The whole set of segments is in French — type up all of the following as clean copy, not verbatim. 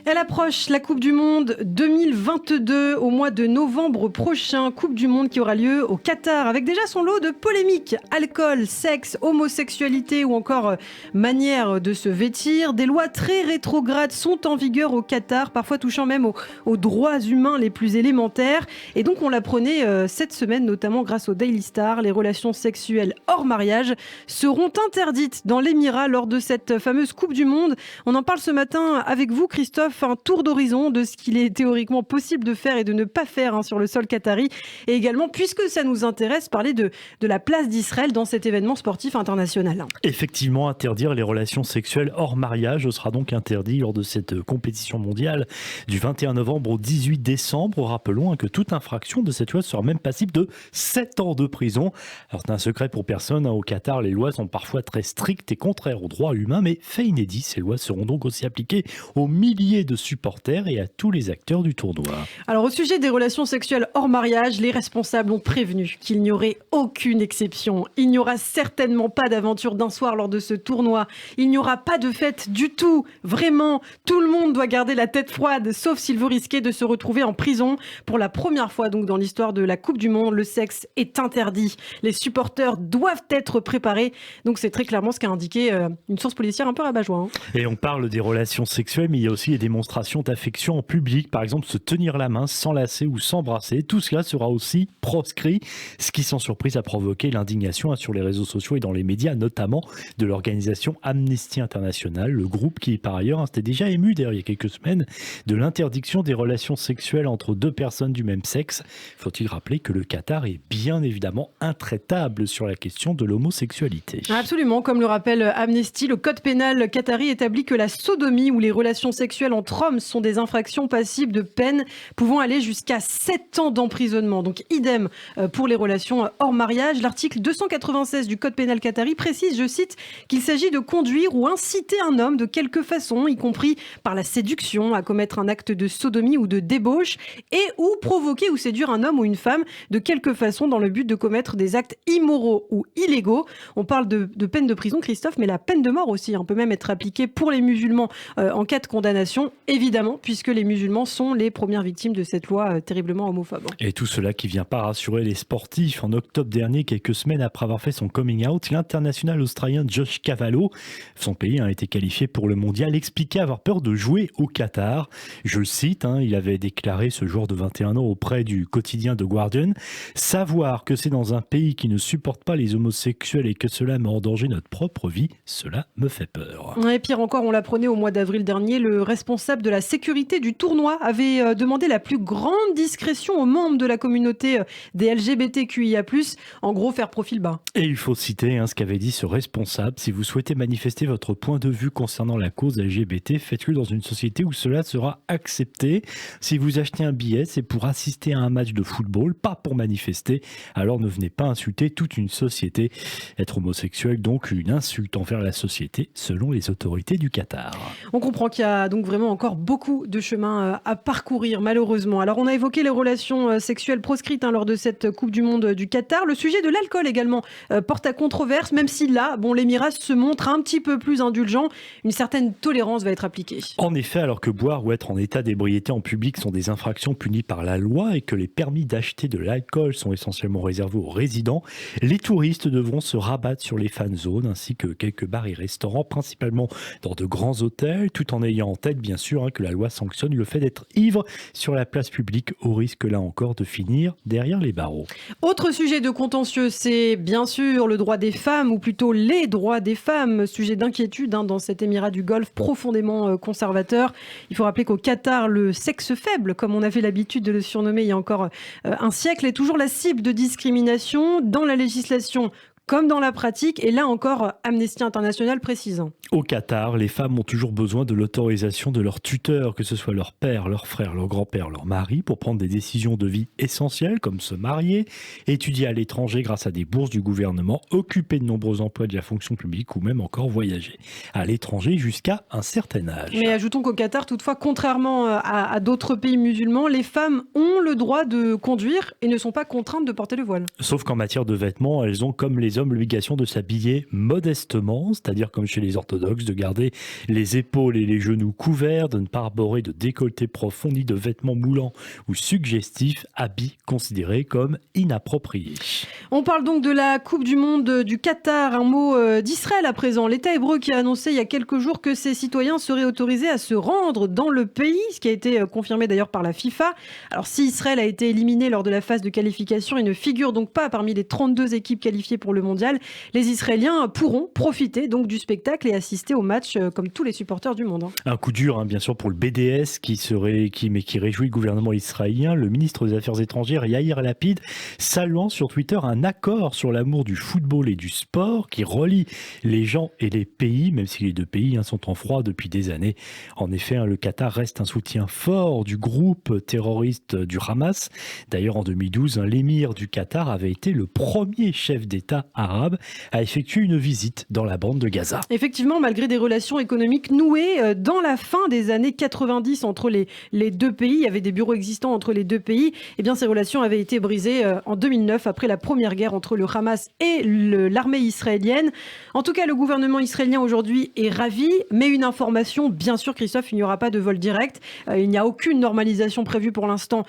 Elle approche, la Coupe du Monde 2022 au mois de novembre prochain. Coupe du Monde qui aura lieu au Qatar avec déjà son lot de polémiques. Alcool, sexe, homosexualité ou encore manière de se vêtir. Des lois très rétrogrades sont en vigueur au Qatar, parfois touchant même aux droits humains les plus élémentaires. Et donc on l'apprenait cette semaine, notamment grâce au Daily Star. Les relations sexuelles hors mariage seront interdites dans l'Émirat lors de cette fameuse Coupe du Monde. On en parle ce matin avec vous, Christophe. Un tour d'horizon de ce qu'il est théoriquement possible de faire et de ne pas faire sur le sol qatari. Et également, puisque ça nous intéresse, parler de la place d'Israël dans cet événement sportif international. Effectivement, interdire les relations sexuelles hors mariage sera donc interdit lors de cette compétition mondiale du 21 novembre au 18 décembre. Rappelons que toute infraction de cette loi sera même passible de 7 ans de prison. Alors c'est un secret pour personne, au Qatar, les lois sont parfois très strictes et contraires aux droits humains, mais fait inédit, ces lois seront donc aussi appliquées aux milliers de supporters et à tous les acteurs du tournoi. Alors au sujet des relations sexuelles hors mariage, les responsables ont prévenu qu'il n'y aurait aucune exception. Il n'y aura certainement pas d'aventure d'un soir lors de ce tournoi. Il n'y aura pas de fête du tout. Vraiment, tout le monde doit garder la tête froide, sauf s'il veut risquer de se retrouver en prison. Pour la première fois donc dans l'histoire de la Coupe du Monde, le sexe est interdit. Les supporters doivent être préparés. Donc c'est très clairement ce qu'a indiqué une source policière un peu rabat-joie. Et on parle des relations sexuelles, mais il y a aussi les démonstrations d'affection en public, par exemple se tenir la main, s'enlacer ou s'embrasser. Tout cela sera aussi proscrit, ce qui sans surprise a provoqué l'indignation sur les réseaux sociaux et dans les médias, notamment de l'organisation Amnesty International, le groupe qui par ailleurs s'était déjà ému d'ailleurs il y a quelques semaines de l'interdiction des relations sexuelles entre deux personnes du même sexe. Faut-il rappeler que le Qatar est bien évidemment intraitable sur la question de l'homosexualité. Absolument, comme le rappelle Amnesty, le code pénal qatari établit que la sodomie ou les relations sexuelles entre hommes sont des infractions passibles de peine pouvant aller jusqu'à 7 ans d'emprisonnement. Donc idem pour les relations hors mariage. L'article 296 du code pénal qatari précise, je cite, qu'il s'agit de conduire ou inciter un homme de quelque façon, y compris par la séduction, à commettre un acte de sodomie ou de débauche et ou provoquer ou séduire un homme ou une femme de quelque façon dans le but de commettre des actes immoraux ou illégaux. On parle de peine de prison, Christophe, mais la peine de mort aussi peut même être appliquée pour les musulmans en cas de condamnation, évidemment, puisque les musulmans sont les premières victimes de cette loi terriblement homophobe. Et tout cela qui vient pas rassurer les sportifs. En octobre dernier, quelques semaines après avoir fait son coming out, l'international australien Josh Cavallo, son pays a été qualifié pour le mondial, expliquait avoir peur de jouer au Qatar. Je le cite, il avait déclaré, ce joueur de 21 ans, auprès du quotidien The Guardian, « Savoir que c'est dans un pays qui ne supporte pas les homosexuels et que cela met en danger notre propre vie, cela me fait peur. » Et pire encore, on l'apprenait au mois d'avril dernier, le responsable de la sécurité du tournoi avait demandé la plus grande discrétion aux membres de la communauté des LGBTQIA+, en gros faire profil bas. Et il faut citer ce qu'avait dit ce responsable, si vous souhaitez manifester votre point de vue concernant la cause LGBT, faites-le dans une société où cela sera accepté. Si vous achetez un billet, c'est pour assister à un match de football, pas pour manifester, alors ne venez pas insulter toute une société. Être homosexuel, donc une insulte envers la société, selon les autorités du Qatar. On comprend qu'il y a donc vraiment encore beaucoup de chemin à parcourir, malheureusement. Alors, on a évoqué les relations sexuelles proscrites lors de cette Coupe du Monde du Qatar. Le sujet de l'alcool également porte à controverse, même si là, l'Émirat se montre un petit peu plus indulgent. Une certaine tolérance va être appliquée. En effet, alors que boire ou être en état d'ébriété en public sont des infractions punies par la loi et que les permis d'acheter de l'alcool sont essentiellement réservés aux résidents, les touristes devront se rabattre sur les fan zones ainsi que quelques bars et restaurants, principalement dans de grands hôtels, tout en ayant en tête bien sûr que la loi sanctionne le fait d'être ivre sur la place publique au risque là encore de finir derrière les barreaux. Autre sujet de contentieux, c'est bien sûr le droit des femmes, ou plutôt les droits des femmes, sujet d'inquiétude dans cet émirat du Golfe profondément conservateur. Il faut rappeler qu'au Qatar, le sexe faible, comme on avait l'habitude de le surnommer il y a encore un siècle, est toujours la cible de discrimination dans la législation comme dans la pratique, et là encore, Amnesty International précisant. Au Qatar, les femmes ont toujours besoin de l'autorisation de leur tuteur, que ce soit leur père, leur frère, leur grand-père, leur mari, pour prendre des décisions de vie essentielles, comme se marier, étudier à l'étranger grâce à des bourses du gouvernement, occuper de nombreux emplois de la fonction publique ou même encore voyager à l'étranger jusqu'à un certain âge. Mais ajoutons qu'au Qatar, toutefois, contrairement à d'autres pays musulmans, les femmes ont le droit de conduire et ne sont pas contraintes de porter le voile. Sauf qu'en matière de vêtements, elles ont, comme les les hommes l'obligation de s'habiller modestement, c'est-à-dire comme chez les orthodoxes, de garder les épaules et les genoux couverts, de ne pas arborer de décolleté profond ni de vêtements moulants ou suggestifs, habits considérés comme inappropriés. On parle donc de la Coupe du Monde du Qatar, un mot d'Israël à présent. L'État hébreu qui a annoncé il y a quelques jours que ses citoyens seraient autorisés à se rendre dans le pays, ce qui a été confirmé d'ailleurs par la FIFA. Alors si Israël a été éliminé lors de la phase de qualification et ne figure donc pas parmi les 32 équipes qualifiées pour le mondial, les Israéliens pourront profiter donc du spectacle et assister au match comme tous les supporters du monde. Un coup dur, bien sûr, pour le BDS qui réjouit le gouvernement israélien. Le ministre des Affaires étrangères, Yair Lapid, saluant sur Twitter un accord sur l'amour du football et du sport qui relie les gens et les pays, même si les deux pays sont en froid depuis des années. En effet, le Qatar reste un soutien fort du groupe terroriste du Hamas. D'ailleurs, en 2012, l'émir du Qatar avait été le premier chef d'État arabe à effectuer une visite dans la bande de Gaza. Effectivement, malgré des relations économiques nouées dans la fin des années 90 entre les deux pays, il y avait des bureaux existants entre les deux pays, et bien ces relations avaient été brisées en 2009 après la première guerre entre le Hamas et l'armée israélienne. En tout cas, le gouvernement israélien aujourd'hui est ravi, mais une information, bien sûr Christophe, il n'y aura pas de vol direct, il n'y a aucune normalisation prévue pour l'instant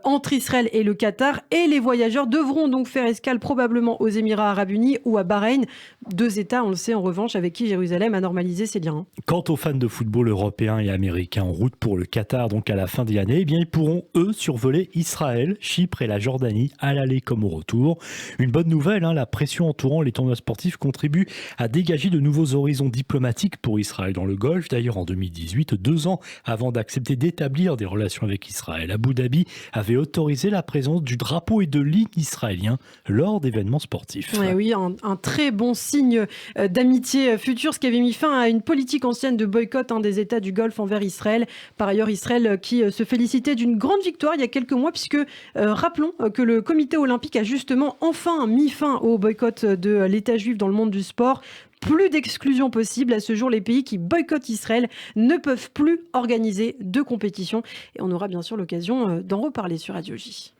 entre Israël et le Qatar, et les voyageurs devront donc faire escale probablement aux Émirats Arabes Unis ou à Bahreïn, deux États, on le sait en revanche, avec qui Jérusalem a normalisé ses liens. Quant aux fans de football européens et américains en route pour le Qatar, donc à la fin de l'année, ils pourront eux survoler Israël, Chypre et la Jordanie à l'aller comme au retour. Une bonne nouvelle, la pression entourant les tournois sportifs contribue à dégager de nouveaux horizons diplomatiques pour Israël dans le Golfe. D'ailleurs, en 2018, 2 ans avant d'accepter d'établir des relations avec Israël, Abu Dhabi avait autorisé la présence du drapeau et de l'hymne israélien lors d'événements sportifs. Ouais, oui, un très bon signe d'amitié future, ce qui avait mis fin à une politique ancienne de boycott des États du Golfe envers Israël. Par ailleurs, Israël qui se félicitait d'une grande victoire il y a quelques mois, puisque rappelons que le comité olympique a justement enfin mis fin au boycott de l'État juif dans le monde du sport. Plus d'exclusion possible. À ce jour, les pays qui boycottent Israël ne peuvent plus organiser de compétition. Et on aura bien sûr l'occasion d'en reparler sur Radio J.